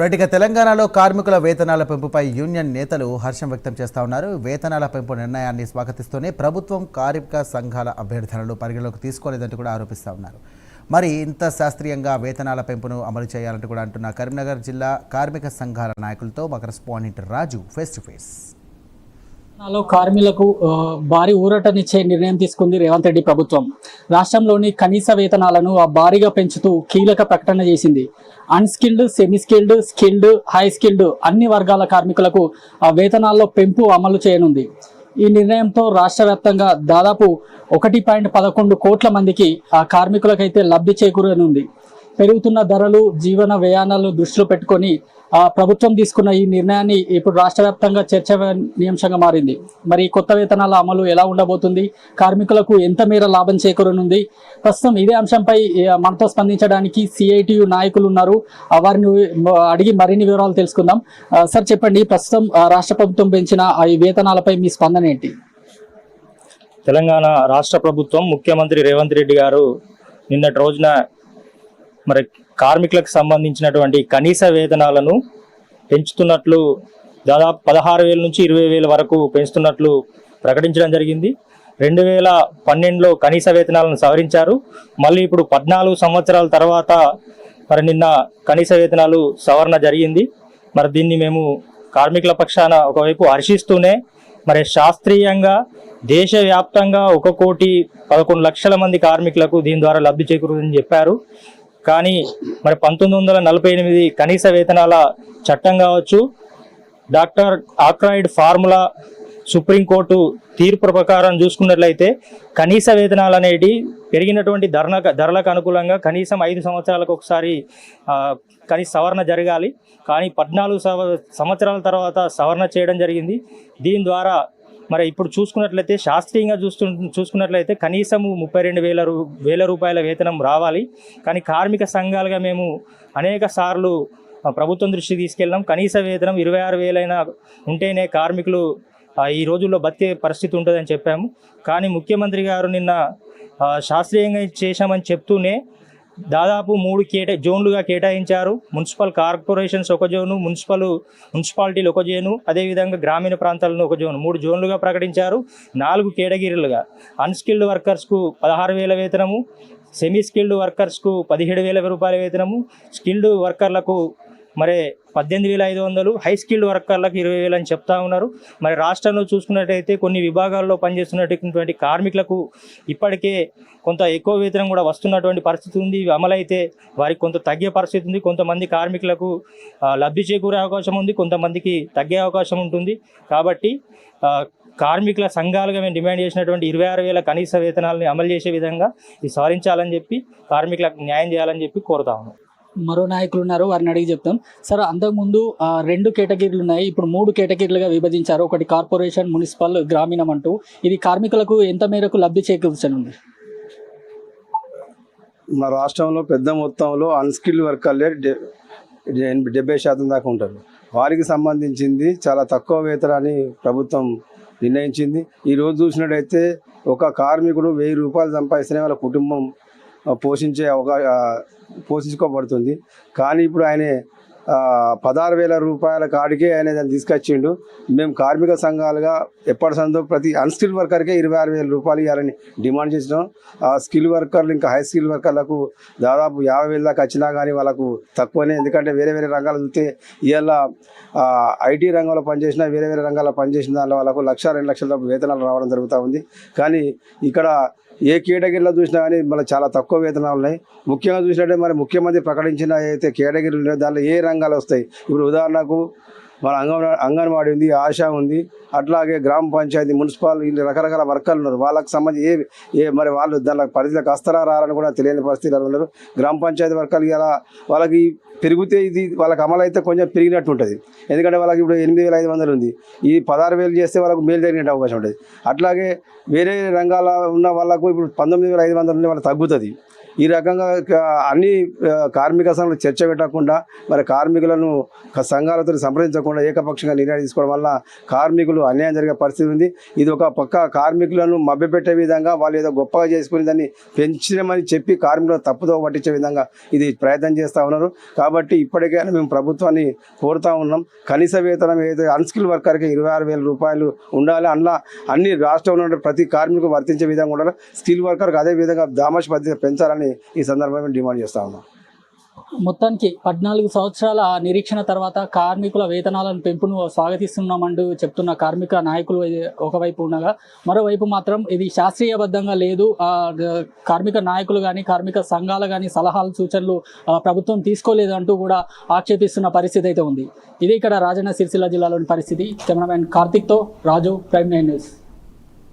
రైట్గా తెలంగాణలో కార్మికుల వేతనాల పెంపుపై యూనియన్ నేతలు హర్షం వ్యక్తం చేస్తూ ఉన్నారు. వేతనాల పెంపు నిర్ణయాన్ని స్వాగతిస్తూనే ప్రభుత్వం కార్మిక సంఘాల అభ్యర్థనలు పరిగణలోకి తీసుకోలేదంటూ కూడా ఆరోపిస్తూ ఉన్నారు. మరి ఇంత శాస్త్రీయంగా వేతనాల పెంపును అమలు చేయాలంటూ కూడా అంటున్న కరీంనగర్ జిల్లా కార్మిక సంఘాల నాయకులతో మా correspondent Raju face to face. కార్మికులకు భారీ ఊరటనిచ్చే నిర్ణయం తీసుకుంది రేవంత్ రెడ్డి ప్రభుత్వం. రాష్ట్రంలోని కనీస వేతనాలను భారీగా పెంచుతూ కీలక ప్రకటన చేసింది. Unskilled, semi skilled, skilled, high skilled అన్ని వర్గాల కార్మికులకు వేతనాల్లో పెంపు అమలు చేయనుంది. ఈ నిర్ణయంతో రాష్ట్ర వ్యాప్తంగా దాదాపు 1.11 కోట్ల మందికి ఆ కార్మికులకైతే లబ్ధి చేకూరనుంది. పెరుగుతున్న ధరలు, జీవన వ్యయాలను దృష్టిలో పెట్టుకొని ప్రభుత్వం తీసుకున్న ఈ నిర్ణయాన్ని ఇప్పుడు రాష్ట్ర వ్యాప్తంగా చర్చనీయాంశంగా మారింది. మరి కొత్త వేతనాల అమలు ఎలా ఉండబోతుంది, కార్మికులకు ఎంత మేర లాభం చేకూరనుంది? ప్రస్తుతం ఇదే అంశంపై మనతో స్పందించడానికి సిఐటియు నాయకులు ఉన్నారు. వారిని అడిగి మరిన్ని వివరాలు తెలుసుకుందాం. సార్ చెప్పండి, ప్రస్తుతం రాష్ట్ర ప్రభుత్వం పెంచిన ఈ వేతనాలపై మీ స్పందన ఏంటి? తెలంగాణ రాష్ట్ర ప్రభుత్వం ముఖ్యమంత్రి రేవంత్ రెడ్డి గారు నిన్నటి రోజున మరి కార్మికులకు సంబంధించినటువంటి కనీస వేతనాలను పెంచుతున్నట్లు దాదాపు 16,000 నుంచి 20,000 వరకు పెంచుతున్నట్లు ప్రకటించడం జరిగింది. 2012లో కనీస వేతనాలను సవరించారు. మళ్ళీ ఇప్పుడు 14 సంవత్సరాల తర్వాత మరి నిన్న కనీస వేతనాలు సవరణ జరిగింది. మరి దీన్ని మేము కార్మికుల పక్షాన ఒకవైపు హర్షిస్తూనే మరి శాస్త్రీయంగా దేశవ్యాప్తంగా 1,11,00,000 మంది కార్మికులకు దీని ద్వారా లబ్ధి చేకూరుతుందని చెప్పారు. కానీ మరి 1948 కనీస వేతనాల చట్టం కావచ్చు, డాక్టర్ ఆక్రాయిడ్ ఫార్ములా, సుప్రీంకోర్టు తీర్పు ప్రకారం చూసుకున్నట్లయితే కనీస వేతనాలు అనేటి పెరిగినటువంటి ధరలకు అనుకూలంగా కనీసం 5 సంవత్సరాలకు ఒకసారి కనీస సవరణ జరగాలి. కానీ 14 సంవత్సరాల తర్వాత సవరణ చేయడం జరిగింది. దీని ద్వారా మరి ఇప్పుడు చూసుకున్నట్లయితే శాస్త్రీయంగా చూసుకున్నట్లయితే కనీసము 32,000 రూపాయల వేతనం రావాలి. కానీ కార్మిక సంఘాలుగా మేము అనేక సార్లు ప్రభుత్వం దృష్టికి తీసుకెళ్ళాం. కనీస వేతనం 26,000 అయినా ఉంటేనే కార్మికులు ఈ రోజుల్లో బతికే పరిస్థితి ఉంటుందని చెప్పాము. కానీ ముఖ్యమంత్రి గారు నిన్న శాస్త్రీయంగా చేశామని చెప్తూనే దాదాపు 3 జోన్లుగా కేటాయించారు. మున్సిపల్ కార్పొరేషన్స్ ఒక జోను, మున్సిపాలిటీలు ఒక జోను, అదేవిధంగా గ్రామీణ ప్రాంతాలను ఒక జోను, 3 జోన్లుగా ప్రకటించారు. 4 కేటగిరీలుగా అన్స్కిల్డ్ వర్కర్స్కు 16,000 వేతనము, సెమీ స్కిల్డ్ వర్కర్స్కు 17,000 రూపాయల వేతనము, స్కిల్డ్ వర్కర్లకు మరి 18,500, హై స్కిల్డ్ వర్కర్లకు 20,000 అని చెప్తా ఉన్నారు. మరి రాష్ట్రంలో చూసుకున్నట్టయితే కొన్ని విభాగాల్లో పనిచేస్తున్నటువంటి కార్మికులకు ఇప్పటికే కొంత ఎక్కువ వేతనం కూడా వస్తున్నటువంటి పరిస్థితి ఉంది. ఇవి అమలైతే వారికి కొంత తగ్గే పరిస్థితి ఉంది. కొంతమంది కార్మికులకు లబ్ధి చేకూరే అవకాశం ఉంది, కొంతమందికి తగ్గే అవకాశం ఉంటుంది. కాబట్టి కార్మికుల సంఘాలుగా మేము డిమాండ్ చేసినటువంటి 26,000 కనీస వేతనాలని అమలు చేసే విధంగా ఇది సవరించాలని చెప్పి, కార్మికులకు న్యాయం చేయాలని చెప్పి కోరుతా ఉన్నాం. మరో నాయకులు ఉన్నారు, వారిని అడిగి చెప్తాం. సార్, అంతకుముందు 2 కేటగిరీలు ఉన్నాయి, ఇప్పుడు 3 కేటగిరీలుగా విభజించారు. ఒకటి కార్పొరేషన్, మున్సిపల్, గ్రామీణం అంటూ. ఇది కార్మికులకు ఎంత మేరకు లబ్ధి చేకూర్చనుంది? మా రాష్ట్రంలో పెద్ద మొత్తంలో అన్స్కిల్డ్ వర్కర్లే 70% దాకా ఉంటారు. వారికి సంబంధించింది చాలా తక్కువ వేతనాన్ని ప్రభుత్వం నిర్ణయించింది. ఈరోజు చూసినట్టయితే ఒక కార్మికుడు 1,000 రూపాయలు సంపాదిస్తేనే వాళ్ళ కుటుంబం పోషించుకోబడుతుంది. కానీ ఇప్పుడు ఆయన 16,000 రూపాయల కాడికే ఆయన దాన్ని తీసుకొచ్చిండు. మేము కార్మిక సంఘాలుగా ఎప్పటి సందో ప్రతి అన్స్కిల్ వర్కర్కే 26,000 రూపాయలు ఇవ్వాలని డిమాండ్ చేసినాం. ఆ స్కిల్ వర్కర్లు ఇంకా హై స్కిల్ వర్కర్లకు దాదాపు 50,000 దాకా వచ్చినా కానీ వాళ్ళకు తక్కువనే. ఎందుకంటే వేరే వేరే చూస్తే ఇవాళ ఐటీ రంగంలో పనిచేసిన, వేరే వేరే రంగాల్లో పనిచేసిన దానిలో వాళ్ళకు 1,00,000-2 లక్షల వేతనాలు రావడం జరుగుతూ ఉంది. కానీ ఇక్కడ ఏ కేటగిరీలో చూసినా కానీ మళ్ళీ చాలా తక్కువ వేతనాలు ఉన్నాయి. ముఖ్యంగా చూసినట్టే మరి ముఖ్యమంత్రి ప్రకటించిన అయితే కేటగిరీలు ఉన్నాయో దానిలో ఏ రంగాలు వస్తాయి? ఇప్పుడు ఉదాహరణకు మన అంగన్వాడీ ఉంది, ఆశా ఉంది, అట్లాగే గ్రామ పంచాయతీ, మున్సిపల్, రకరకాల వర్కర్లు ఉన్నారు. వాళ్ళకి సంబంధించి మరి వాళ్ళు దాని పరిధిలోకి వస్తారా రారని కూడా తెలియని పరిస్థితులు ఉన్నారు. గ్రామ పంచాయతీ వర్కర్లు ఇలా వాళ్ళకి పెరిగితే ఇది వాళ్ళకి అమలు అయితే కొంచెం పెరిగినట్టు ఉంటుంది. ఎందుకంటే వాళ్ళకి ఇప్పుడు 8,500 ఉంది, ఈ 16,000 చేస్తే వాళ్ళకు మేలు జరిగినట్టు అవకాశం ఉంటుంది. అట్లాగే వేరే రంగాల ఉన్న వాళ్ళకు ఇప్పుడు 19,500 ఉంటే వాళ్ళకి తగ్గుతుంది. ఈ రకంగా అన్ని కార్మిక సంఘాలు చర్చ పెట్టకుండా మరి కార్మికులను సంఘాలతో సంప్రదించకుండా ఏకపక్షంగా నిర్ణయం తీసుకోవడం వల్ల కార్మికులు అన్యాయం జరిగే పరిస్థితి ఉంది. ఇది ఒక పక్క కార్మికులను మభ్యపెట్టే విధంగా వాళ్ళు ఏదో గొప్పగా చేసుకుని దాన్ని పెంచినామని చెప్పి కార్మికులను తప్పుదో పట్టించే విధంగా ఇది ప్రయత్నం చేస్తూ ఉన్నారు. కాబట్టి ఇప్పటికైనా మేము ప్రభుత్వాన్ని కోరుతా ఉన్నాం. కనీస వేతనం ఏదైతే అన్స్కిల్ వర్కర్కి 26,000 రూపాయలు ఉండాలి. అందులో అన్ని రాష్ట్రంలో ఉన్న ప్రతి కార్మికు వర్తించే విధంగా ఉండాలి. స్కిల్ వర్కర్కి అదే విధంగా దామాష్ పద్ధతి పెంచాలని ఈ సందర్భంగా డిమాండ్ చేస్తా ఉన్నాం. మొత్తానికి 14 సంవత్సరాల నిరీక్షణ తర్వాత కార్మికుల వేతనాలను పెంపును స్వాగతిస్తున్నామంటూ చెప్తున్న కార్మిక నాయకులు ఒకవైపు ఉండగా, మరోవైపు మాత్రం ఇది శాస్త్రీయబద్ధంగా లేదు, కార్మిక నాయకులు కానీ కార్మిక సంఘాలు కానీ సలహాలు సూచనలు ప్రభుత్వం తీసుకోలేదు అంటూ కూడా ఆక్షేపిస్తున్న పరిస్థితి అయితే ఉంది. ఇది ఇక్కడ రాజన్న సిరిసిల్ల జిల్లాలోని పరిస్థితి. కెమెరామెన్ కార్తిక్తో రాజు, ప్రైమ్ 9 న్యూస్.